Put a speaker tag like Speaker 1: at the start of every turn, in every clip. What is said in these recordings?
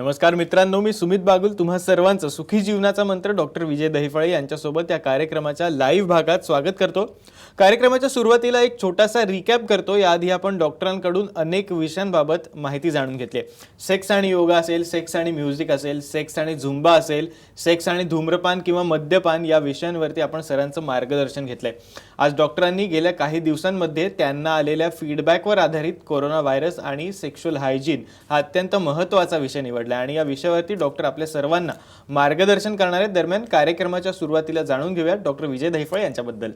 Speaker 1: नमस्कार मित्रांनो, मी सुमित बागुल तुम्हा सर्वांचं सुखी जीवनाचा मंत्र डॉक्टर विजय दहिफळे यांच्यासोबत या कार्यक्रमाच्या लाईव्ह भागात स्वागत करतो। कार्यक्रमाच्या सुरुवातीला एक छोटासा रिकॅप करतो। याआधी आपण डॉक्टरांकडून अनेक विषयांबाबत माहिती जाणून घेतली। सेक्स आणि योगा असेल, सेक्स आणि म्युझिक असेल, सेक्स आणि झुंबा असेल, सेक्स आणि धूम्रपान किंवा मद्यपान या विषयांवरती आपण सरांचं मार्गदर्शन घेतलंय। आज डॉक्टरांनी गेल्या काही दिवसांमध्ये त्यांना आलेल्या फीडबॅकवर आधारित कोरोना व्हायरस आणि सेक्शुअल हायजीन हा अत्यंत महत्त्वाचा विषय निवडला आणि या विषयावरती डॉक्टर आपल्या सर्वांना मार्गदर्शन करणार आहेत। दरम्यान कार्यक्रमाच्या सुरुवातीला जाणून घेऊया डॉक्टर विजय दहिफळे यांच्याबद्दल।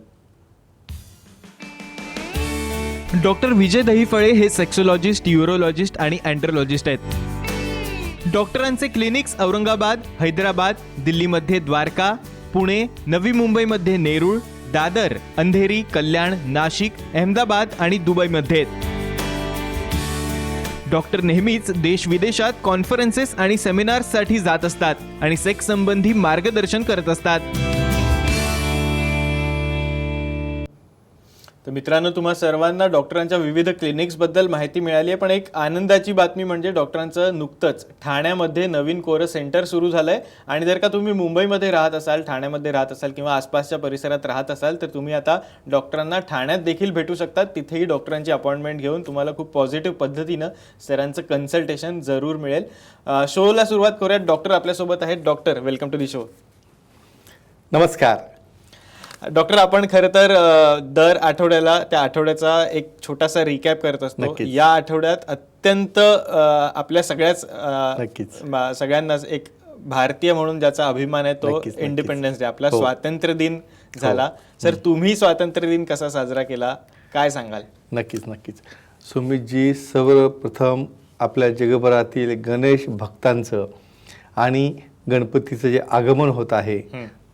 Speaker 1: डॉक्टर विजय दहिफळे हे सेक्सोलॉजिस्ट, यूरोलॉजिस्ट आणि अँड्रोलॉजिस्ट आहेत। डॉक्टरांचे क्लिनिक्स औरंगाबाद, हैदराबाद, दिल्लीमध्ये द्वारका, पुणे, नवी मुंबईमध्ये नेरूळ, दादर, अंधेरी, कल्याण, नाशिक, अहमदाबाद आणि दुबईमध्ये आहेत। डॉक्टर नेहमीच देश विदेशात कॉन्फरन्सेस आणि सेमिनार्ससाठी जात असतात आणि सेक्स संबंधी मार्गदर्शन करत असतात। तर मित्रांनो, तुम्हा सर्वांना डॉक्टरांच्या विविध क्लिनिक्स बद्दल माहिती मिळाली आहे, पण एक आनंदाची बातमी म्हणजे डॉक्टरांचं नुकतंच ठाण्यामध्ये नवीन कोरस सेंटर सुरू झालंय आणि जर का तुम्ही मुंबईमध्ये राहत असाल, ठाण्यामध्ये राहत असाल किंवा आसपासच्या परिसरात राहत असाल तर तुम्ही आता डॉक्टरांना ठाण्यात देखील भेटू शकतात। तिथेही डॉक्टरांची अपॉइंटमेंट घेऊन तुम्हाला खूप पॉझिटिव्ह पद्धतीनं सरांचं कन्सल्टेशन जरूर मिळेल। शोला सुरुवात करूयात। डॉक्टर आपल्यासोबत आहेत। Doctor, welcome to the show.
Speaker 2: नमस्कार
Speaker 1: डॉक्टर, आपण खरं तर दर आठवड्याला त्या आठवड्याचा एक छोटासा रिकॅप करत असतो। या आठवड्यात अत्यंत आपल्या सगळ्यांना एक भारतीय म्हणून ज्याचा अभिमान आहे तो इंडिपेंडन्स डे, आपला स्वातंत्र्य दिन झाला। सर, तुम्ही स्वातंत्र्य दिन कसा साजरा केला, काय सांगाल?
Speaker 2: नक्कीच सुमितजी, सर्वप्रथम आपल्या जगभरातील गणेश भक्तांचं आणि गणपतीचं जे आगमन होत आहे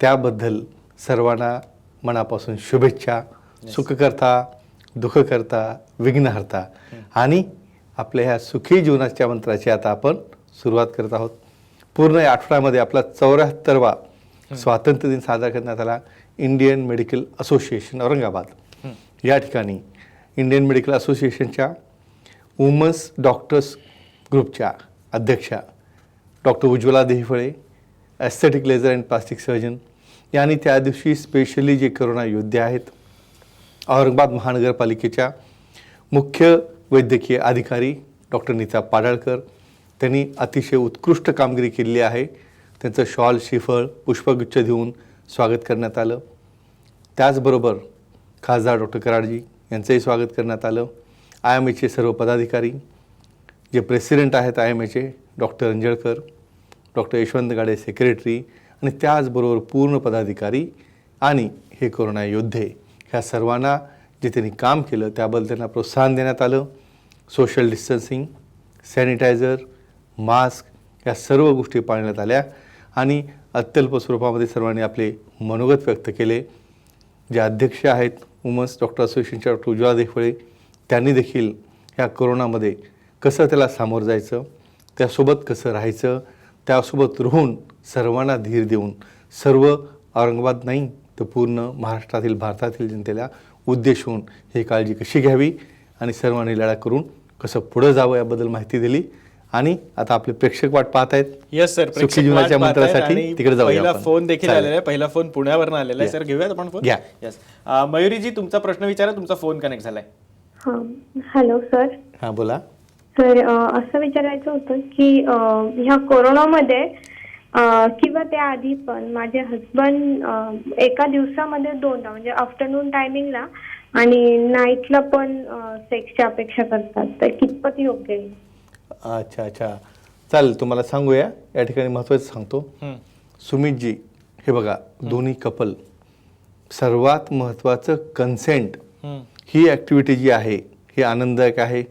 Speaker 2: त्याबद्दल सर्वांना मनापासून शुभेच्छा। सुखकर्ता, दुःखकर्ता, विघ्नहर्ता आणि आपल्या ह्या सुखी जीवनाच्या मंत्राची आता आपण सुरुवात करत आहोत। पूर्ण या आठवड्यामध्ये आपला 74वा स्वातंत्र्य दिन साजरा करण्यात आला। इंडियन मेडिकल असोसिएशन औरंगाबाद या ठिकाणी इंडियन मेडिकल असोसिएशनच्या वुमन्स डॉक्टर्स ग्रुपच्या अध्यक्षा doctor Ujjwala Dahiphale, aesthetic laser and plastic surgeon यांनी त्या दिवशी स्पेशली जे कोरोना योद्धे आहेत, औरंगाबाद महानगरपालिकेच्या मुख्य वैद्यकीय अधिकारी डॉक्टर नीता पाडळकर, त्यांनी अतिशय उत्कृष्ट कामगिरी केलेली आहे। त्यांचं शॉल, श्रीफळ, पुष्पगुच्छ देऊन स्वागत करण्यात आलं। त्याचबरोबर खासदार डॉक्टर कराडजी यांचंही स्वागत करण्यात आलं। IMAचे सर्व पदाधिकारी, जे प्रेसिडेंट आहेत IMAचे डॉक्टर अंजळकर, डॉक्टर यशवंत गाडे सेक्रेटरी आणि त्याचबरोबर पूर्ण पदाधिकारी आणि हे कोरोना योद्धे, ह्या सर्वांना जे त्यांनी काम केलं त्याबद्दल त्यांना प्रोत्साहन देण्यात आलं। सोशल डिस्टन्सिंग, सॅनिटायझर, मास्क या सर्व गोष्टी पाळण्यात आल्या आणि अत्यल्प स्वरूपामध्ये सर्वांनी आपले मनोगत व्यक्त केले। जे अध्यक्ष आहेत वुमन्स डॉक्टर असोसिएशनच्या डॉक्टर उज्ज्वला दहिफळे, त्यांनी देखील ह्या कोरोनामध्ये कसं त्याला सामोरं जायचं, त्यासोबत कसं राहायचं, त्यासोबत राहून सर्वांना धीर देऊन सर्व औरंगाबाद नाही तर पूर्ण महाराष्ट्रातील, भारतातील जनतेला उद्देशून ही काळजी कशी घ्यावी आणि सर्वांनी लढा करून कसं पुढे जावं याबद्दल माहिती दिली। आणि आता आपले प्रेक्षक वाट पाहत आहेत।
Speaker 1: यस सर,
Speaker 2: सुखी जीवनाच्या मंत्रासाठी तिकडे जाऊया।
Speaker 1: पहिला फोन देखील आलेला आहे, पहिला फोन पुण्यावरून आलेला आहे। सर, घेऊयात आपण फोन? यस, मयुरीजी तुमचा प्रश्न विचारा, तुमचा फोन कनेक्ट झालाय।
Speaker 3: Hello sir.
Speaker 2: हां बोला
Speaker 3: सर, असं विचारायचं होतं की ह्या कोरोनामध्ये किंवा त्याआधी पण माझे हजबंड एका दिवसामध्ये 2दा म्हणजे आफ्टरनून टायमिंगला आणि नाईटला पण सेक्सची अपेक्षा करतात, तर कितपत योग्य आहे?
Speaker 2: अच्छा चालेल, तुम्हाला सांगूया। या ठिकाणी महत्त्वाचं सांगतो सुमितजी, हे बघा, दोन्ही कपल सर्वात महत्त्वाचं कन्सेंट ही ॲक्टिव्हिटी जी आहे ही आनंददायक आहे,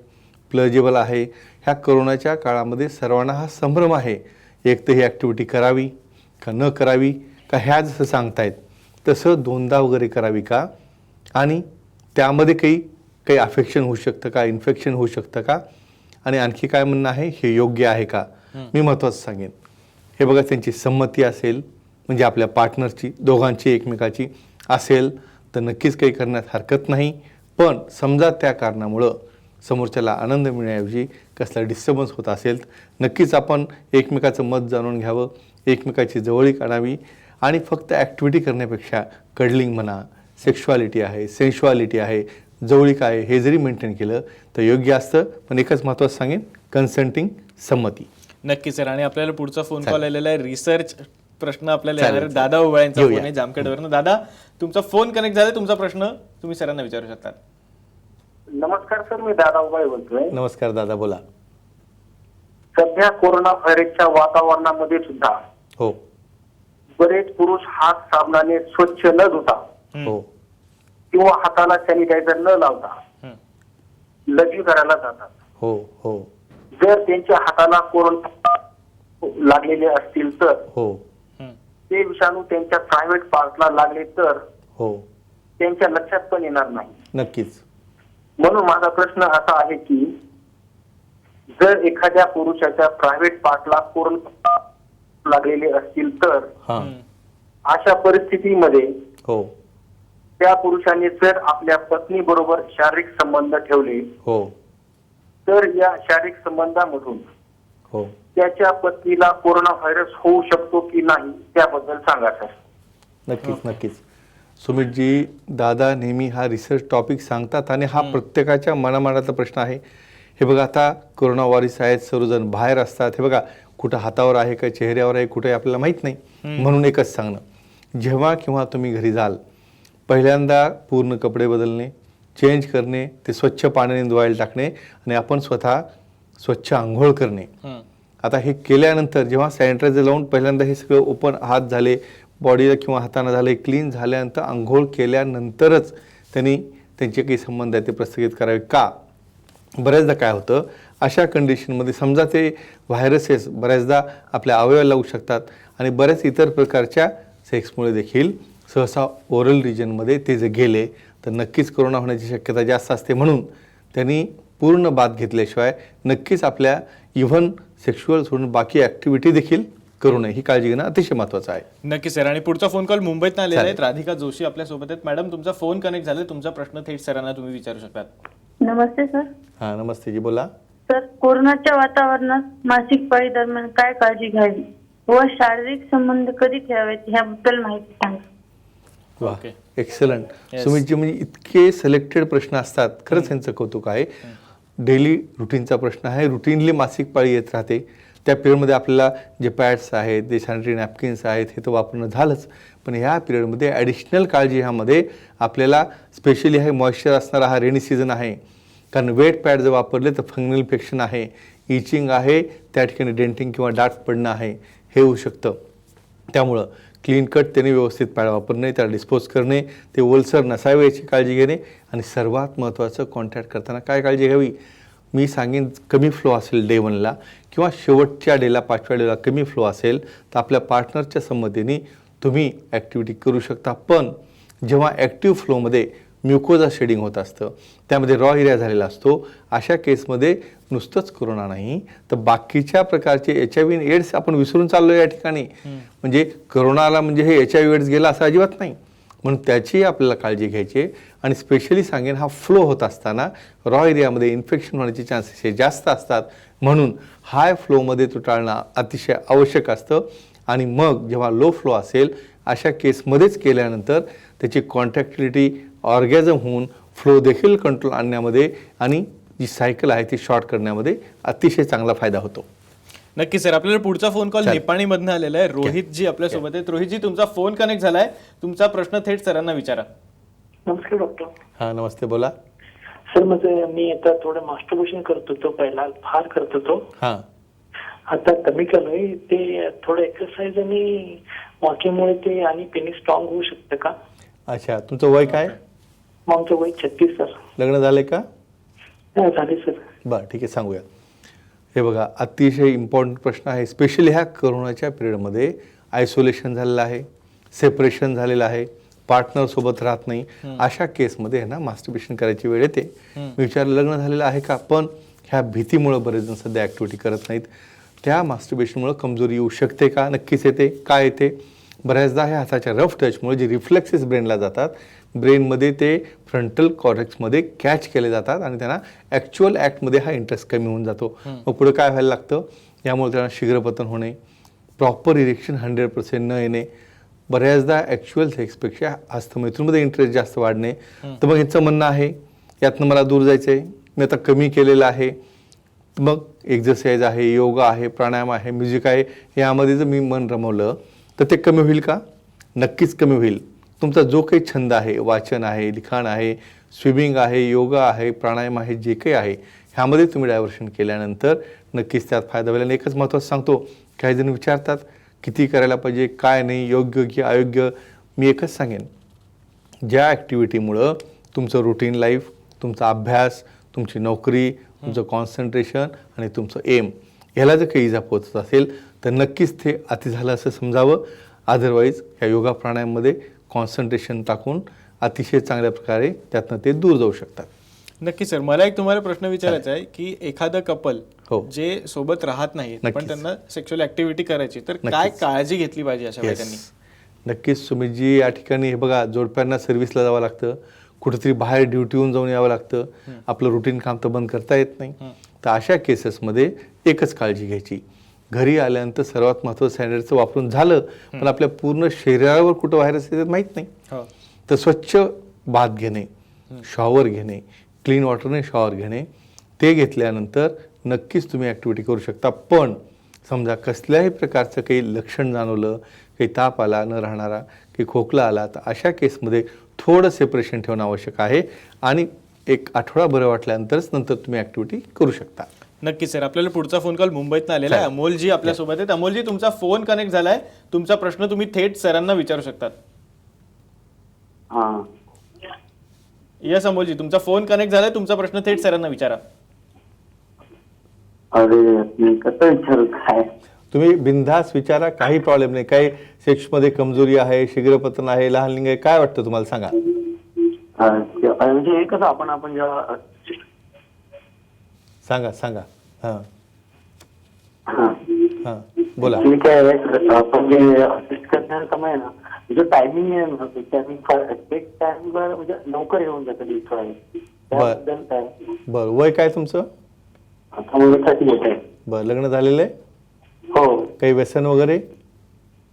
Speaker 2: प्लेजेबल आहे। ह्या कोरोनाच्या काळामध्ये सर्वांना हा संभ्रम आहे, एक तर ही ॲक्टिव्हिटी करावी का न करावी, का ह्या जसं सांगतायत तसं 2दा वगैरे करावी का, आणि त्यामध्ये काही अफेक्शन होऊ शकतं का, इन्फेक्शन होऊ शकतं का, आणि आणखी काय म्हणणं आहे, हे योग्य आहे का? मी महत्त्वाचं सांगेन, हे बघा, त्यांची संमती असेल म्हणजे आपल्या पार्टनरची, दोघांची एकमेकाची असेल तर नक्कीच काही करण्यात हरकत नाही। पण समजा त्या कारणामुळं समोरच्याला आनंद मिळण्याऐवजी कसला डिस्टर्बन्स होत असेल तर नक्कीच आपण एकमेकाचं मत जाणून घ्यावं, एकमेकाची जवळीक आणावी आणि फक्त ॲक्टिव्हिटी करण्यापेक्षा कडलिंग म्हणा, सेक्शुअलिटी आहे, सेन्शुअलिटी आहे, जवळीक आहे, हे जरी मेंटेन केलं तर योग्य असतं. पण एकच महत्त्वाचं सांगेन, कन्सेंटिंग, संमती.
Speaker 1: नक्की सर. आणि आपल्याला पुढचा फोन कॉल आलेला आहे. रिसर्च प्रश्न आपल्याला
Speaker 2: चालेल,
Speaker 1: येणार आहे. दादा उबाळ्यांचा
Speaker 2: घेऊया.
Speaker 1: फोन आहे जामखेडवरनं. दादा, तुमचा फोन कनेक्ट झाला. तुमचा प्रश्न तुम्ही सरांना विचारू शकता.
Speaker 4: नमस्कार सर, मी दादा उबाळे बोलतोय.
Speaker 2: नमस्कार दादा, बोला.
Speaker 4: सध्या कोरोना व्हायरसच्या वातावरणामध्ये सुद्धा
Speaker 2: हो
Speaker 4: बरेच पुरुष हात साबणाने स्वच्छ न धुता
Speaker 2: हो
Speaker 4: किंवा हाताला सॅनिटायझर न लावता
Speaker 1: हम्म.
Speaker 4: लघवीकरणाला जातात.
Speaker 2: हो हो
Speaker 4: जर त्यांच्या हाताला कोरोना लागलेले असतील तर
Speaker 2: हो
Speaker 1: हम्म.
Speaker 4: ते विषाणू त्यांच्या प्रायव्हेट पार्टला लागले तर
Speaker 2: हो
Speaker 4: त्यांच्या लक्षात पण येणार नाही.
Speaker 2: नक्कीच.
Speaker 4: म्हणून माझा प्रश्न असा आहे की जर एखाद्या पुरुषाच्या प्रायव्हेट पार्टला कोरोना लागलेले असतील तर
Speaker 2: हां
Speaker 4: अशा परिस्थितीमध्ये
Speaker 2: हो
Speaker 4: त्या पुरुषाने जर आपल्या पत्नी बरोबर शारीरिक संबंध ठेवले
Speaker 2: हो
Speaker 4: तर या शारीरिक संबंधामधून
Speaker 2: हो
Speaker 4: त्याच्या पत्नीला कोरोना व्हायरस होऊ शकतो की नाही त्याबद्दल सांगा सर.
Speaker 2: नक्कीच नक्कीच. सुमितजी, दादा नेहमी हा रिसर्च टॉपिक सांगतात आणि हा प्रत्येकाच्या मनामनातला प्रश्न आहे. हे बघा, आता कोरोना वॉरिस आहेत, सर्वजण बाहेर असतात. हे बघा, कुठं हातावर आहे का चेहऱ्यावर आहे कुठे आपल्याला माहीत नाही. म्हणून एकच सांगणं, जेव्हा केव्हा तुम्ही घरी जाल, पहिल्यांदा पूर्ण कपडे बदलणे, चेंज करणे, ते स्वच्छ पाण्याने धुवायला टाकणे आणि आपण स्वतः स्वच्छ आंघोळ करणे. आता हे केल्यानंतर जेव्हा सॅनिटायझर लावून पहिल्यांदा हे सगळं ओपन हात झाले, बॉडीला किंवा हाताने झाले, क्लीन झाल्यानंतर आंघोळ केल्यानंतरच त्यांनी त्यांचे काही संबंध आहे ते प्रस्थगित करावे. का? बऱ्याचदा काय होतं, अशा कंडिशनमध्ये समजा ते व्हायरसेस बऱ्याचदा आपल्या अवयवाला लागू शकतात आणि बऱ्याच इतर प्रकारच्या सेक्समुळे देखील सहसा ओरल रिजनमध्ये ते जर गेले तर नक्कीच कोरोना होण्याची शक्यता जास्त असते. म्हणून त्यांनी पूर्ण बाथ घेतल्याशिवाय नक्कीच आपल्या इव्हन सेक्शुअल सोडून बाकी ॲक्टिव्हिटी देखील करू नये, ही काळजी घेणं अतिशय महत्त्वाचं आहे.
Speaker 1: नक्की सर. आणि पुढचा फोन कॉल मुंबईत आलेला आहे. राधिका जोशी आपल्या सोबत आहेत. मॅडम, तुमचा फोन कनेक्ट झाला. तुमचा प्रश्न थेट सरांना तुम्ही विचारू शकता.
Speaker 5: नमस्ते सर.
Speaker 2: हां नमस्ते जी, बोला.
Speaker 5: सर, कोरोनाच्या वातावरणात मासिक पाळी दरम्यान काय काळजी घ्यावी व शारीरिक संबंध कधी ठेवावेत ह्याबद्दल माहिती सांगा.
Speaker 2: वा,
Speaker 1: Okay.
Speaker 2: एक्सलंट.
Speaker 1: Yes.
Speaker 2: सुमितजी, म्हणजे इतके सिलेक्टेड प्रश्न असतात, खरंच यांचं कौतुक आहे. डेली रुटीनचा प्रश्न आहे. रुटीनली मासिक पाळी येत राहते. त्या पिरियडमध्ये आपल्याला जे पॅड्स आहेत, जे सॅनिटरी नॅपकिन्स आहेत, हे तर वापरणं झालंच. पण ह्या पिरियडमध्ये ॲडिशनल काळजी ह्यामध्ये आपल्याला स्पेशली आहे. मॉइश्चर असणारा हा रेनी सीझन आहे, कारण वेट पॅड जर वापरले तर फंगल इन्फेक्शन आहे, इचिंग आहे, त्या ठिकाणी डेंटिंग किंवा डाट पडणं आहे, हे होऊ शकतं. त्यामुळं क्लीन कट त्याने व्यवस्थित पॅड वापरणे, त्याला डिस्पोज करणे, ते ओलसर नसावे याची काळजी घेणे आणि सर्वात महत्त्वाचं कॉन्टॅक्ट करताना काय काळजी घ्यावी. मी सांगेन, कमी फ्लो असेल डे 1ला किंवा शेवटच्या डेला 5व्या डेला कमी फ्लो असेल तर आपल्या पार्टनरच्या संमतीने तुम्ही ॲक्टिव्हिटी करू शकता. पण जेव्हा ॲक्टिव्ह फ्लोमध्ये म्युकोजा शेडिंग होत असतं, त्यामध्ये रॉ एरिया झालेला असतो, अशा केसमध्ये नुसतंच कोरोना नाही तर बाकीच्या प्रकारचे HIV आणि एड्स आपण विसरून चाललो या ठिकाणी. म्हणजे कोरोनाला म्हणजे हे HIV एड्स गेला असं अजिबात नाही. म्हणून त्याची आपल्याला काळजी घ्यायची आणि स्पेशली सांगेन, हा फ्लो होत असताना रॉ एरियामध्ये इन्फेक्शन होण्याचे चान्सेस हे जास्त असतात. म्हणून हाय फ्लोमध्ये तो टाळणं अतिशय आवश्यक असतं. आणि मग जेव्हा लो फ्लो असेल अशा केसमध्येच केल्यानंतर त्याची कॉन्ट्रॅक्टिलिटी ऑर्गॅझम होऊन फ्लो देखील कंट्रोल आणण्यामध्ये आणि जी सायकल आहे ती शॉर्ट करण्यामध्ये अतिशय चांगला फायदा होतो.
Speaker 1: नक्की सर. आपल्याला पुढचा फोन कॉल
Speaker 2: चालेल.
Speaker 1: निपाणीमधनं आलेला आहे. रोहित जी आपल्या सोबत आहेत. रोहित जी, तुमचा फोन कनेक्ट झालाय. तुमचा प्रश्न थेट सरांना विचारा.
Speaker 6: नमस्कार डॉक्टर.
Speaker 2: हां नमस्ते, बोला.
Speaker 6: सर, मी आता थोडं मास्टरबेशन करत होतो, पहिला फार करत होतो,
Speaker 2: हां
Speaker 6: आता कमी केलंय. ते थोडं एक्सरसाइज आणि वॉकिंगमुळे ते आणि पेनिस स्ट्रॉंग होऊ शकतं का?
Speaker 2: अच्छा, तुमचं वय काय?
Speaker 6: आमचं वय 36 सर.
Speaker 2: लग्न झालंय का?
Speaker 6: झाले सर.
Speaker 2: बरं, ठीक आहे, सांगूया. हे बघा, अतिशय इम्पॉर्टंट प्रश्न आहे. स्पेशली ह्या कोरोनाच्या पिरियडमध्ये आयसोलेशन झालेलं आहे, सेपरेशन झालेलं आहे, पार्टनरसोबत राहत नाही, अशा केसमध्ये ना मास्टरबेशन करायची वेळ येते. मी विचारलं, लग्न झालेलं आहे का? पण ह्या भीतीमुळं बरेच जण सध्या ॲक्टिव्हिटी करत नाहीत. त्या मास्टरबेशनमुळं कमजोरी येऊ शकते का? नक्कीच येते. काय येते? बऱ्याचदा ह्या हाताच्या रफ टचमुळे जे रिफ्लेक्सेस ब्रेनला जातात ब्रेनमध्ये ते फ्रंटल कॉर्टेक्समध्ये कॅच केले जातात आणि त्यांना ॲक्च्युअल ॲक्टमध्ये हा इंटरेस्ट कमी होऊन जातो. मग पुढे काय व्हायला लागतं, यामुळे त्यांना शीघ्रपतन होणे, प्रॉपर इरेक्शन 100% न येणे, बऱ्याचदा ॲक्च्युअल सेक्सपेक्षा हस्तमैथूनमध्ये इंटरेस्ट जास्त वाढणे. तर मग ह्याचं म्हणणं आहे यातनं मला दूर जायचं आहे, मी आता कमी केलेलं आहे. मग एक्झरसाईज आहे, योगा आहे, प्राणायाम आहे, म्युझिक आहे, यामध्ये जर मी मन रमवलं तर ते कमी होईल का? नक्कीच कमी होईल. तुमचा जो काही छंद आहे, वाचन आहे, लिखाण आहे, स्विमिंग आहे, योगा आहे, प्राणायाम आहे, जे काही आहे ह्यामध्ये तुम्ही डायव्हर्शन केल्यानंतर नक्कीच त्यात फायदा होईल. आणि एकच महत्त्वाचं सांगतो, काही जण विचारतात किती करायला पाहिजे, काय नाही, योग्य की अयोग्य. मी एकच सांगेन, ज्या ॲक्टिव्हिटीमुळं तुमचं रुटीन लाईफ, तुमचा अभ्यास, तुमची नोकरी, तुमचं कॉन्सन्ट्रेशन आणि तुमचं एम ह्याला जर काही इजा पोचत असेल तर नक्कीच ते अति झालं असं समजावं. अदरवाईज या योगा प्राणायाममध्ये कॉन्सन्ट्रेशन टाकून अतिशय चांगल्या प्रकारे त्यातनं ते दूर जाऊ शकतात.
Speaker 1: नक्की सर, मला एक तुम्हाला प्रश्न विचारायचा आहे की एखादं कपल
Speaker 2: हो.
Speaker 1: जे सोबत राहत नाहीत पण
Speaker 2: नक्कीच.
Speaker 1: त्यांना सेक्शुअल ऍक्टिव्हिटी करायची, तर काय
Speaker 2: नक्कीच.
Speaker 1: काळजी घेतली पाहिजे अशा वेळी
Speaker 2: Yes.
Speaker 1: त्यांनी?
Speaker 2: नक्कीच सुमितजी, या ठिकाणी हे बघा, जोडप्यांना सर्व्हिसला जावं लागतं, कुठेतरी बाहेर ड्युटीहून जाऊन यावं लागतं, आपलं रुटीन काम तर बंद करता येत नाही. तर अशा केसेसमध्ये एकच काळजी घ्यायची, घरी आल्यानंतर सर्वात महत्त्वाचं सॅनिटायझरचं वापरून झालं, पण आपल्या पूर्ण शरीरावर कुठं व्हायरस येतात माहीत नाही.
Speaker 1: हो.
Speaker 2: तर स्वच्छ बाथ घेणे, शॉवर घेणे, क्लीन वॉटरने शॉवर घेणे, ते घेतल्यानंतर नक्कीच तुम्ही ॲक्टिव्हिटी करू शकता. पण समजा कसल्याही प्रकारचं काही लक्षण जाणवलं, काही ताप आला न राहणारा, काही खोकला आला, तर अशा केसमध्ये थोडं सेपरेशन ठेवणं आवश्यक आहे आणि एक आठवडा बरं वाटल्यानंतरच नंतर तुम्ही ॲक्टिव्हिटी करू शकता.
Speaker 1: नक्की सर, आपल्याला पुढचा फोन कॉल मुंबईतनं आलेला आहे. अमोलजी आपल्यासोबत आहेत. अमोलजी, तुमचा फोन कनेक्ट झालाय, तुमचा प्रश्न तुम्ही थेट सरांना विचारू शकतात.
Speaker 7: हा.
Speaker 1: यस अमोलजी, तुमचा फोन कनेक्ट झालाय, तुमचा प्रश्न थेट सरांना विचारा.
Speaker 7: अरे मी कसं विचारू काय?
Speaker 2: तुम्ही बिनधास्त विचारा, काही प्रॉब्लेम नाही. काही सेक्समध्ये कमजोरी आहे, शीघ्रपतन आहे, लहान लिंग आहे, काय वाटतं तुम्हाला सांगा.
Speaker 7: म्हणजे हे कसं आपण जेव्हा
Speaker 2: सांगा सांगा. हां
Speaker 7: हा.
Speaker 2: हां बोला.
Speaker 7: ठीक आहे, आपण जे असिस्ट करण्याचा समय आहे ना, जो टायमिंग आहे ना, एक टाइमवर म्हणजे लवकर येऊन जातं दिवसाळी, त्याबद्दल काय?
Speaker 2: बरं, वय काय तुमचं?
Speaker 7: आता मला 38 आहे.
Speaker 2: बरं, लग्न झालेलं आहे?
Speaker 7: हो.
Speaker 2: काही व्यसन वगैरे?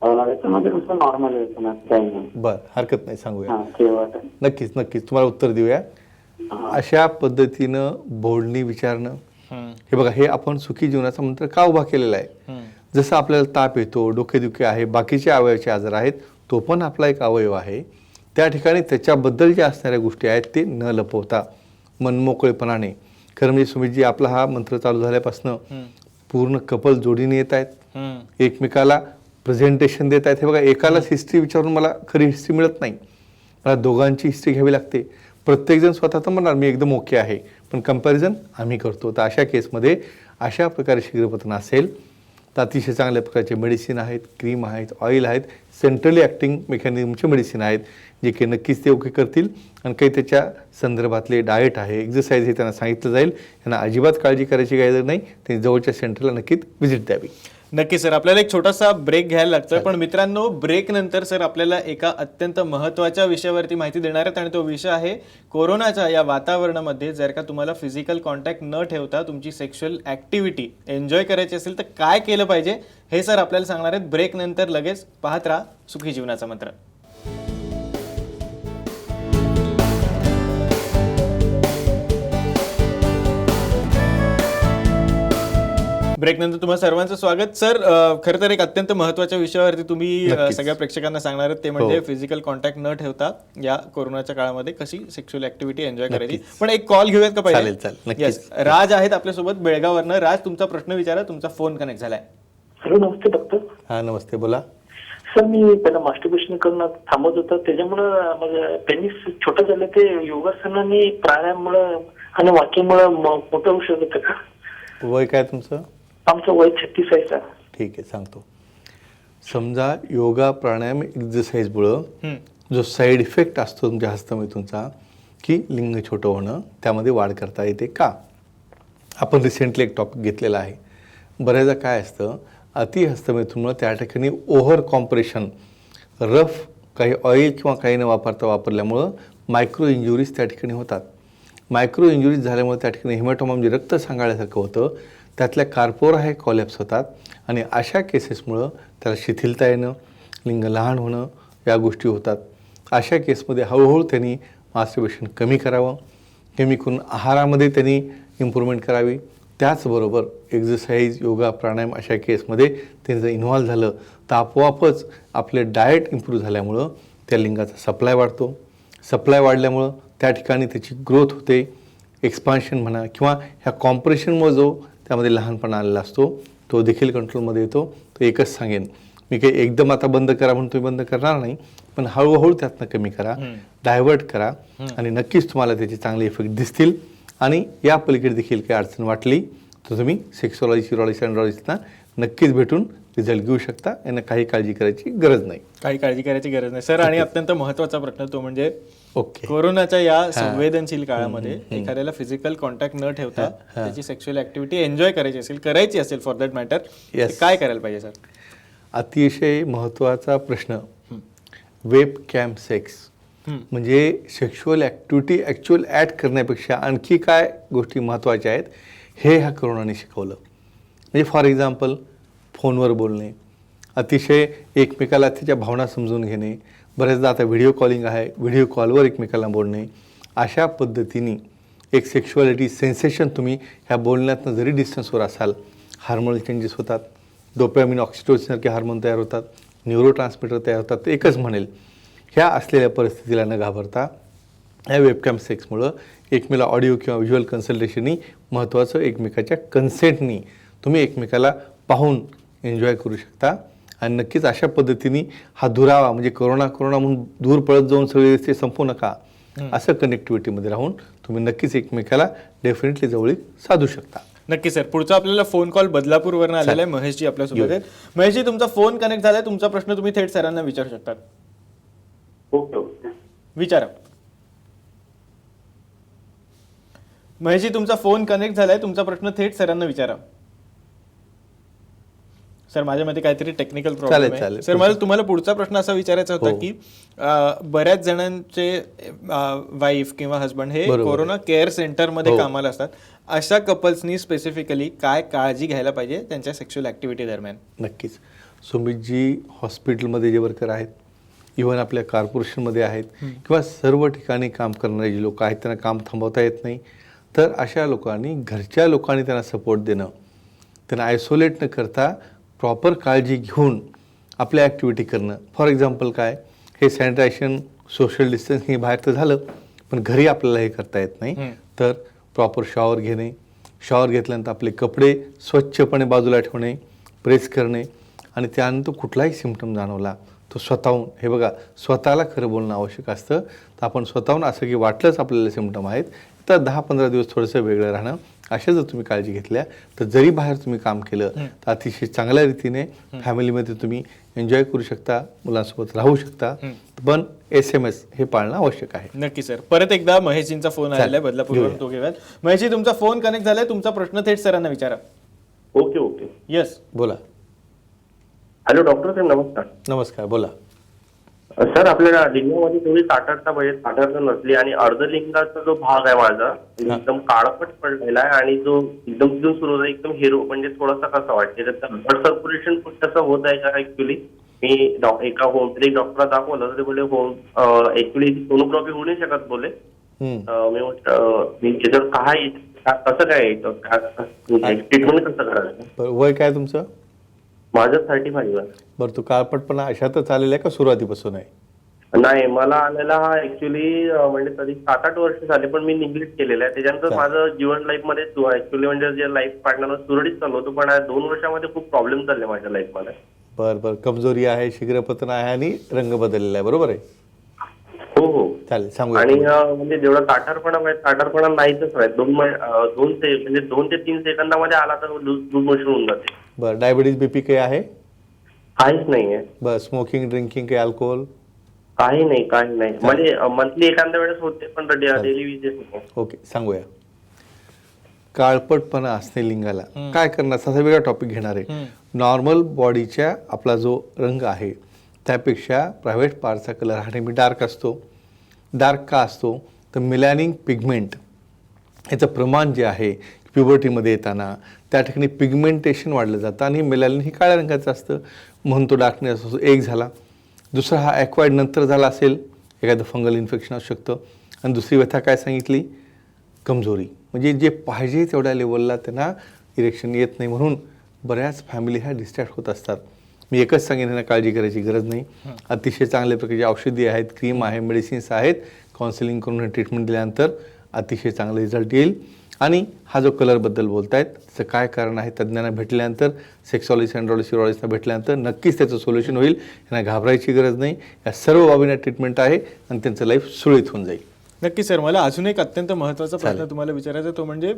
Speaker 7: त्याच्यामध्ये कसं नॉर्मल आहे ना, काही नाही.
Speaker 2: बरं, हरकत नाही, सांगूया.
Speaker 7: हा, तेव्हा
Speaker 2: नक्कीच नक्कीच तुम्हाला उत्तर देऊया. अशा पद्धतीनं बोलणी विचारणं, हे बघा, हे आपण सुखी जीवनाचा मंत्र का उभा केलेला आहे. जसं आपल्याला ताप येतो, डोकेदुखी आहे, बाकीचे अवयवाचे आजार आहेत, तो पण आपला एक अवयव आहे. त्या ठिकाणी त्याच्याबद्दल ज्या असणाऱ्या गोष्टी आहेत ते न लपवता मनमोकळेपणाने, खरं म्हणजे सुमितजी, आपला हा मंत्र चालू झाल्यापासून पूर्ण कपल जोडीने येत आहेत, एकमेकाला प्रेझेंटेशन देत आहेत. हे बघा, एकालाच हिस्ट्री विचारून मला खरी हिस्ट्री मिळत नाही, मला दोघांची हिस्ट्री घ्यावी लागते. प्रत्येकजण स्वतः तर म्हणणार मी एकदम ओके आहे, पण कंपॅरिझन आम्ही करतो. तर अशा केसमध्ये अशा प्रकारे शीघ्रपतन असेल तर अतिशय चांगल्या प्रकारचे मेडिसिन आहेत, क्रीम आहेत, ऑइल आहेत, सेंट्रली ॲक्टिंग मेकॅनिझमचे मेडिसिन आहेत, जे की नक्कीच ते ओके करतील. आणि काही त्याच्या संदर्भातले डाएट आहे, एक्झरसाईज हे त्यांना सांगितलं जाईल. यांना अजिबात काळजी करायची गरज नाही, ते जवळच्या सेंटरला नक्कीच व्हिजिट द्यावी.
Speaker 1: नक्की सर, आपल्याला एक छोटासा ब्रेक घ्यायला लागतोय, पण मित्रांनो, ब्रेक नंतर सर आपल्याला एका अत्यंत महत्त्वाच्या विषयावरती माहिती देणार आहेत आणि तो विषय आहे कोरोनाच्या या वातावरणामध्ये जर का तुम्हाला फिजिकल कॉन्टॅक्ट न ठेवता तुमची सेक्शुअल ॲक्टिव्हिटी एन्जॉय करायची असेल तर काय केलं पाहिजे, हे सर आपल्याला सांगणार आहेत. ब्रेक नंतर लगेच पाहत राहा सुखी जीवनाचा मंत्र. ब्रेक नंतर तुम्हा सर्वांचं स्वागत. सर, खरं तर एक अत्यंत महत्त्वाच्या विषयावरती तुम्ही सगळ्या प्रेक्षकांना सांगणार आहेत, ते म्हणजे फिजिकल कॉन्टॅक्ट न ठेवता या कोरोनाच्या काळामध्ये कशी सेक्शुअल ऍक्टिव्हिटी एन्जॉय करायची. पण एक कॉल घेऊयात का पहिले?
Speaker 2: चालेल, नक्कीच.
Speaker 1: येस, राज आहेत आपल्यासोबत बेळगाववरनं. राज, तुमचा प्रश्न विचारा, तुमचा फोन कनेक्ट झालाय.
Speaker 6: हॅलो, नमस्ते डॉक्टर.
Speaker 2: हां नमस्ते, बोला.
Speaker 6: सर, मी पहिला मास्टरबेशन करणं थांबवत होतं, त्याच्यामुळं माझं पेनिस छोटं झालं. ते योगासनाने, प्राणायाममुळं आणि वाकिंगमुळं मोठं होऊ शकतं का?
Speaker 2: वय काय तुमचं?
Speaker 6: आमचं वय 36 आहे सर.
Speaker 2: ठीक आहे, सांगतो. समजा योगा प्राणायाम एक्झरसाईजमुळं जो साईड इफेक्ट असतो तुमच्या हस्तमैथूनचा, की लिंग छोटं होणं, त्यामध्ये वाढ करता येते का? आपण रिसेंटली एक टॉपिक घेतलेला आहे. बऱ्याचदा काय असतं, अति हस्तमैथूनमुळं त्या ठिकाणी ओव्हर कॉम्प्रेशन, रफ काही ऑइल किंवा काही न वापरल्यामुळं मायक्रो इंजुरीज त्या ठिकाणी होतात. मायक्रो इंजुरीज झाल्यामुळे त्या ठिकाणी हिमॅटोमा म्हणजे रक्त सांगाळल्यासारखं होतं, त्यातल्या कार्पोरा हे कॉलॅप्स होतात आणि अशा केसेसमुळं त्याला शिथिलता येणं, लिंग लहान होणं या गोष्टी होतात. अशा केसमध्ये हळूहळू त्यांनी मास्टर्बेशन कमी करावं, कमी करून आहारामध्ये त्यांनी इम्प्रूव्हमेंट करावी. त्याचबरोबर एक्झरसाईज, योगा, प्राणायाम अशा केसमध्ये त्यांनी जर इन्व्हॉल्व झालं तर आपोआपच आपले डाएट इम्प्रूव्ह झाल्यामुळं त्या लिंगाचा सप्लाय वाढतो. सप्लाय वाढल्यामुळं त्या ठिकाणी त्याची ग्रोथ होते, एक्सपान्शन म्हणा किंवा ह्या कॉम्प्रेशनमुळे जो त्यामध्ये लहानपणा आलेला असतो तो देखील कंट्रोलमध्ये येतो. तो एकच सांगेन मी, काही एकदम आता बंद करा म्हणून तुम्ही बंद करणार नाही, पण हळूहळू त्यातनं कमी करा, डायव्हर्ट करा आणि नक्कीच तुम्हाला त्याचे चांगले इफेक्ट दिसतील. आणि या पलीकडे देखील काही अडचण वाटली तर तुम्ही सेक्सॉलॉजी, युरॉलॉजी, अँड्रॉलॉजीजना नक्कीच भेटून रिझल्ट घेऊ शकता. यांना काही काळजी करायची गरज नाही.
Speaker 1: काही काळजी करायची गरज नाही सर. आणि अत्यंत महत्त्वाचा प्रश्न तो म्हणजे
Speaker 2: ओके,
Speaker 1: कोरोनाच्या या संवेदनशील काळामध्ये एखाद्याला फिजिकल कॉन्टॅक्ट न ठेवता त्याची सेक्शुअल ऍक्टिव्हिटी एन्जॉय करायची असेल फॉर दॅट मॅटर, काय करायला पाहिजे सर?
Speaker 2: अतिशय महत्त्वाचा प्रश्न. वेब कॅम सेक्स म्हणजे सेक्शुअल ॲक्टिव्हिटी ॲक्च्युअल ॲड करण्यापेक्षा आणखी काय गोष्टी महत्त्वाच्या आहेत हे ह्या कोरोनाने शिकवलं. म्हणजे फॉर एक्झाम्पल फोनवर बोलणे, अतिशय एकमेकाला त्याच्या भावना समजून घेणे, बऱ्याचदा आता व्हिडिओ कॉलिंग आहे, व्हिडिओ कॉलवर एकमेकाला बोलणे, अशा पद्धतीने एक सेक्शुअलिटी सेन्सेशन तुम्ही ह्या बोलण्यातनं जरी डिस्टन्सवर असाल, हार्मोनल चेंजेस होतात, डोपॅमिन, ऑक्सिटोसिनसारखे हार्मोन तयार होतात, न्यूरो ट्रान्समिटर तयार होतात. तर एकच म्हणेल, ह्या असलेल्या परिस्थितीला न घाबरता या वेबकॅम सेक्समुळं एकमेकाला ऑडिओ किंवा व्हिज्युअल कन्सल्टेशननी महत्त्वाचं एकमेकाच्या कन्सेंटनी तुम्ही एकमेकाला पाहून एन्जॉय करू शकता. आणि नक्कीच अशा पद्धतीने हा दुरावा म्हणजे कोरोना म्हणून दूर पळत जाऊन सगळे ते संपू नका, असं कनेक्टिव्हिटीमध्ये राहून तुम्ही नक्कीच एकमेकाला डेफिनेटली जवळीक साधू शकता.
Speaker 1: नक्की सर. पुढचा आपल्याला फोन कॉल बदलापूरवरून आलेला आहे. महेशजी आपल्यासोबत आहेत. महेशजी, तुमचा फोन कनेक्ट झालाय. तुमचा प्रश्न तुम्ही थेट सरांना विचारू शकतात.
Speaker 6: Okay okay.
Speaker 1: विचारा महेशजी, तुमचा फोन कनेक्ट झालाय. तुमचा प्रश्न थेट सरांना विचारा. सर, माझ्यामध्ये काहीतरी टेक्निकल प्रॉब्लेम आहे. सर, मला तुम्हाला पुढचा प्रश्न असा विचारायचा होता की बऱ्याच जणांचे वाईफ किंवा हस्बंड हे कोरोना केअर सेंटरमध्ये कामाला असतात. अशा कपल्सनी स्पेसिफिकली काय काळजी घ्यायला पाहिजे त्यांच्या सेक्शुअल ऍक्टिव्हिटी दरम्यान?
Speaker 2: नक्कीच. सुमितजी हॉस्पिटलमध्ये जे वर्कर आहेत, इव्हन आपल्या कॉर्पोरेशनमध्ये आहेत किंवा सर्व ठिकाणी काम करणारे जे लोक आहेत त्यांना काम थांबवता येत नाही, तर अशा लोकांनी घरच्या लोकांनी त्यांना सपोर्ट देणं, त्यांना आयसोलेट न करता प्रॉपर काळजी घेऊन आपल्या ॲक्टिव्हिटी करणं. फॉर एक्झाम्पल काय, हे सॅनिटायझेशन, सोशल डिस्टन्सिंग हे बाहेर तर झालं, पण घरी आपल्याला हे करता येत नाही. तर प्रॉपर शॉवर घेणे, शॉवर घेतल्यानंतर आपले कपडे स्वच्छपणे बाजूला ठेवणे, प्रेस करणे आणि त्यानंतर कुठलाही सिम्पटम जाणवला तो स्वतःहून, हे बघा, स्वतःला खरं बोलणं आवश्यक असतं. तर आपण स्वतःहून असं की वाटलंच आपल्याला सिम्पटम आहेत तर 10-15 दिवस थोडंसं वेगळं राहणं, अशा जर तुम्ही काळजी घेतल्या तर जरी बाहेर तुम्ही काम केलं तर अतिशय चांगल्या रीतीने फॅमिलीमध्ये तुम्ही एन्जॉय करू शकता, मुलांसोबत राहू शकता. पण SMS हे पाळणं आवश्यक आहे.
Speaker 1: नक्की सर. परत एकदा महेशजींचा फोन आलेला आहे बदलापूरवरून, तो घेऊयात. महेशजी, तुमचा फोन कनेक्ट झालाय. तुमचा प्रश्न थेट सरांना विचारा.
Speaker 6: Okay okay.
Speaker 1: येस,
Speaker 2: बोला.
Speaker 6: हॅलो डॉक्टर सर, नमस्कार.
Speaker 2: नमस्कार, बोला.
Speaker 6: सर, आपल्या लिंगामध्ये थोडी ताटरता पाहिजे, ताटरता नसली आणि अर्धलिंगाचा जो भाग आहे माझा एकदम काळपट पडलेला आहे आणि जो एकदम तिथून सुरू होता एकदम हिरो म्हणजे थोडासा कसा वाटते, त्याचं ब्लड सर्क्युलेशन पण तसं होत आहे का? ऍक्च्युली मी एका होमिओपॅथिक डॉक्टरला दाखवलं तर ते बोलले ऍक्च्युली सोनोग्राफी होऊ नाही शकत बोलले. मी म्हटलं त्याच्यावर काय कसं काय ट्रीटमेंट कसं करायचं?
Speaker 2: वय काय तुमचं?
Speaker 6: माझं 35 आहे.
Speaker 2: बरं, तू काळपटपणा अशातच आलेला आहे का सुरुवातीपासून आहे?
Speaker 6: नाही, मला आलेला हा ऍक्च्युली म्हणजे तरी 7-8 वर्ष झाले, पण मी निग्लेक्ट केलेलं आहे. त्याच्यानंतर माझं जीवन लाईफ मध्ये ऍक्च्युली म्हणजे जे लाईफ पार्टनर सुरळीत चालू होतं, पण 2 वर्षामध्ये खूप प्रॉब्लेम चालले माझ्या लाईफ मध्ये.
Speaker 2: बरं, कमजोरी आहे, शीघ्रपतन आहे आणि रंग बदललेला आहे, बरोबर आहे?
Speaker 6: हो हो,
Speaker 2: चालेल, सांगू.
Speaker 6: आणि म्हणजे जेवढा ताटारपणा नाहीच आहे. 2 ते 3 सेकंदामध्ये आला तर लूज मोशन होऊन जाते.
Speaker 2: बरं, डायबिटीज, BP काही आहे?
Speaker 6: काहीच नाहीये.
Speaker 2: बरं, स्मोकिंग, ड्रिंकिंग, काही अल्कोहोल?
Speaker 6: काही नाही. म्हणजे मंथली एखाद्या वेळेस होते, पण डेली विजिट होते.
Speaker 2: ओके, सांगूया. काळपटपणा असणे लिंगाला काय करणार, असा वेगळा टॉपिक घेणार आहे. नॉर्मल बॉडीच्या आपला जो रंग आहे त्यापेक्षा प्रायव्हेट पार्टचा कलर हा नेहमी डार्क असतो. डार्क का असतो तर मेलॅनिन पिगमेंट याचं प्रमाण जे आहे प्युबर्टीमध्ये येताना त्या ठिकाणी पिगमेंटेशन वाढलं जातं आणि मेलॅनिन हे काळ्या रंगाचं असतं म्हणून तो डार्कनेस असतो. एक झाला. दुसरा हा ॲक्वायर्ड नंतर झाला असेल, एखादं फंगल इन्फेक्शन असू शकतं. आणि दुसरी व्यथा काय सांगितली, कमजोरी, म्हणजे जे पाहिजे तेवढ्या लेवलला त्यांना इरेक्शन येत नाही म्हणून बऱ्याच फॅमिली ह्या डिस्ट्रॅक्ट होत असतात. मी एकच सांगेन, त्यांना काळजी करायची गरज नाही. अतिशय चांगल्या प्रकारची औषधी आहेत, क्रीम आहे, मेडिसिन्स आहेत. काउन्सिलिंग करून ट्रीटमेंट दिल्यानंतर अतिशय चांगला रिझल्ट येईल. आणि हा जो कलरबद्दल बोलतायत त्याचं काय कारण आहे, तज्ज्ञांना भेटल्यानंतर, सेक्सॉलॉजिस्ट, अँड्रॉलॉजिस्ट, युरॉलॉजिस्टना भेटल्यानंतर नक्कीच त्याचं सोल्युशन होईल. यांना घाबरायची गरज नाही. या सर्व बाबींना ट्रीटमेंट आहे आणि त्यांचं लाईफ सुरळीत होऊन जाईल.
Speaker 1: नक्की सर. मला अजून एक अत्यंत महत्त्वाचा प्रश्न तुम्हाला विचारायचा तो म्हणजे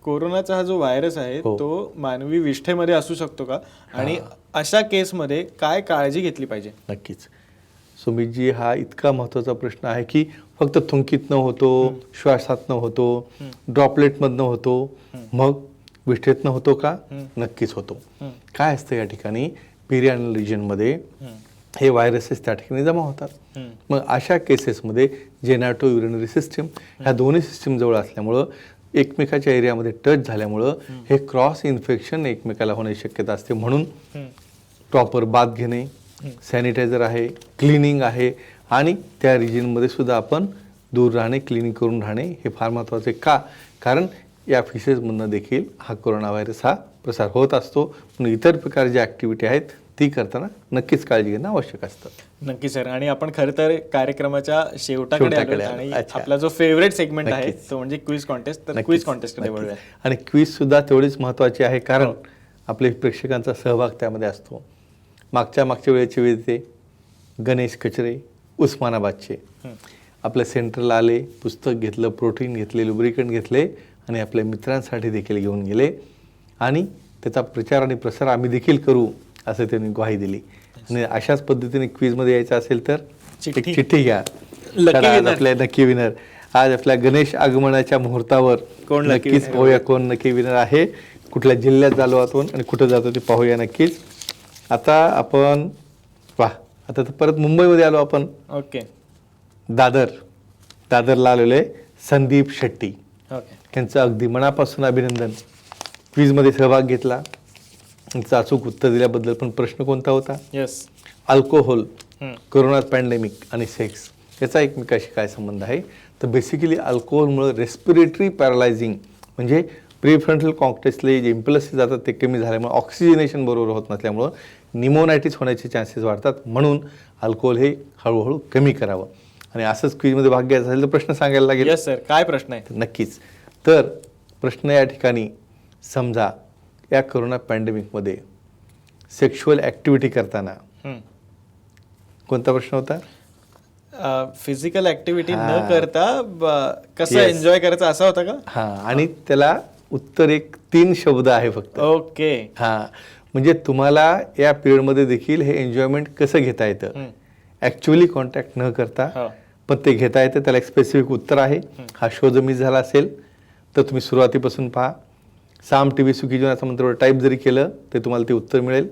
Speaker 1: कोरोनाचा हा जो व्हायरस आहे तो मानवी विष्ठेमध्ये असू शकतो का, आणि अशा केसमध्ये काय काळजी घेतली पाहिजे?
Speaker 2: नक्कीच सुमितजी, हा इतका महत्त्वाचा प्रश्न आहे की फक्त थुंकीतनं होतो, श्वासातनं होतो, ड्रॉपलेटमधनं होतो, मग विष्ठेतनं होतो का? नक्कीच होतो. काय असतं या ठिकाणी, पेरियानल रिजनमध्ये हे व्हायरसेस त्या ठिकाणी जमा होतात. मग अशा केसेसमध्ये जेनाटो युरिनरी सिस्टीम ह्या दोन्ही सिस्टीम जवळ असल्यामुळं एकमेकाच्या एरियामध्ये टच झाल्यामुळं हे क्रॉस इन्फेक्शन एकमेकाला होण्याची शक्यता असते. म्हणून प्रॉपर बाथ घेणे, सॅनिटायझर आहे, क्लिनिंग आहे आणि त्या रिजनमध्ये सुद्धा आपण दूर राहणे, क्लिनिंग करून राहणे हे फार महत्त्वाचे. का? कारण या फिशेसमधनं देखील हा कोरोना व्हायरस हा प्रसार होत असतो. म्हणून इतर प्रकार ज्या ॲक्टिव्हिटी आहेत ती करताना नक्कीच काळजी घेणं आवश्यक असतं.
Speaker 1: नक्की सर. आणि आपण खरं तर कार्यक्रमाच्या शेवटाकडे आलो आणि आपला जो फेवरेट सेगमेंट आहे तो म्हणजे क्विज कॉन्टेस्ट. तर क्विज कॉन्टेस्टकडे वळूया.
Speaker 2: आणि क्विज सुद्धा तेवढीच महत्त्वाची आहे कारण आपले प्रेक्षकांचा सहभाग त्यामध्ये असतो. मागच्या वेळेचे विजेते गणेश कचरे उस्मानाबादचे आपल्या सेंटरला आले, पुस्तक घेतलं, प्रोटीन घेतले, लुब्रिकंट घेतले आणि आपल्या मित्रांसाठी देखील घेऊन गेले आणि त्याचा प्रचार आणि प्रसार आम्ही देखील करू असं त्यांनी ग्वाही दिली. आणि अशाच पद्धतीने क्विजमध्ये यायचं असेल तर एक चिठ्ठी घ्या. आज आपल्या नक्की विनर, आज आपल्या गणेश आगमनाच्या मुहूर्तावर नक्कीच पाहूया कोण नक्की विनर आहे, कुठल्या जिल्ह्यात झालो आपण आणि कुठं जातो ते पाहूया नक्कीच. आता आपण आता तर परत मुंबईमध्ये आलो आपण.
Speaker 1: ओके.
Speaker 2: दादरला आलेलो आहे संदीप शेट्टी. यांचं अगदी मनापासून अभिनंदन. क्विजमध्ये सहभाग घेतला, त्यांचं अचूक उत्तर दिल्याबद्दल. पण प्रश्न कोणता होता?
Speaker 1: यस.
Speaker 2: अल्कोहोल, कोरोना पॅन्डेमिक आणि सेक्स याचा एकमेकाशी काय संबंध आहे? तर बेसिकली अल्कोहोलमुळे रेस्पिरेटरी पॅरालायझिंग म्हणजे प्रीफ्रंटल कॉर्टेक्सले जे इम्पल्सेस जातात ते कमी झाल्यामुळे ऑक्सिजनेशन बरोबर होत नसल्यामुळं निमोनायटिस होण्याचे चान्सेस वाढतात. म्हणून अल्कोहोल हे हळूहळू कमी करावं. आणि असंच क्विजमध्ये भाग घ्यायचा असेल तर प्रश्न सांगायला लागेल.
Speaker 1: Yes sir. काय प्रश्न आहे?
Speaker 2: नक्कीच. तर प्रश्न या ठिकाणी, समजा या कोरोना पॅन्डेमिकमध्ये सेक्शुअल ॲक्टिव्हिटी करताना कोणता प्रश्न होता?
Speaker 1: फिजिकल ॲक्टिव्हिटी न करता कसं एन्जॉय करायचं असा होता का?
Speaker 2: हां. आणि त्याला उत्तर एक 3 शब्द आहे फक्त.
Speaker 1: ओके.
Speaker 2: हां. म्हणजे तुम्हाला या पिरियडमध्ये देखील हे एन्जॉयमेंट कसं घेता येतं, ॲक्च्युअली कॉन्टॅक्ट न करता पण ते घेता येतं. त्याला एक स्पेसिफिक उत्तर आहे. हा शो जर मिस झाला असेल तर तुम्ही सुरुवातीपासून पहा. साम टी व्ही सुखी जीवनाचा मंत्र टाईप जरी केलं तर तुम्हाला ते उत्तर मिळेल.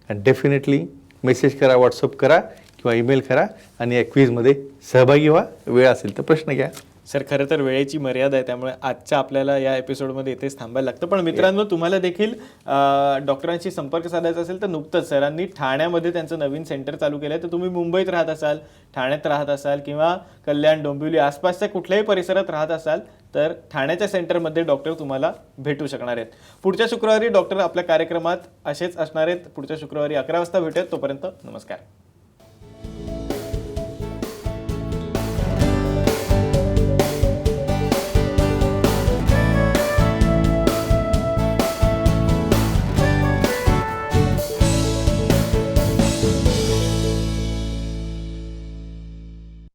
Speaker 2: आणि डेफिनेटली मेसेज करा, व्हॉट्सअप करा किंवा ईमेल करा आणि या क्विजमध्ये सहभागी व्हा. वेळ असेल तर प्रश्न घ्या.
Speaker 1: सर, खरं तर वेळेची मर्यादा आहे त्यामुळे आजच्या आपल्याला या एपिसोडमध्ये इथेच थांबायला लागतं. पण मित्रांनो, तुम्हाला देखील डॉक्टरांशी संपर्क साधायचा असेल तर नुकतंच सरांनी ठाण्यामध्ये त्यांचं नवीन सेंटर चालू केलं आहे. तर तुम्ही मुंबईत राहत असाल, ठाण्यात राहत असाल किंवा कल्याण, डोंबिवली आसपासच्या कुठल्याही परिसरात राहत असाल तर ठाण्याच्या सेंटरमध्ये डॉक्टर तुम्हाला भेटू शकणार आहेत. पुढच्या शुक्रवारी डॉक्टर आपल्या कार्यक्रमात असेच असणार आहेत. पुढच्या शुक्रवारी 11 वाजता भेटूयात. तोपर्यंत नमस्कार.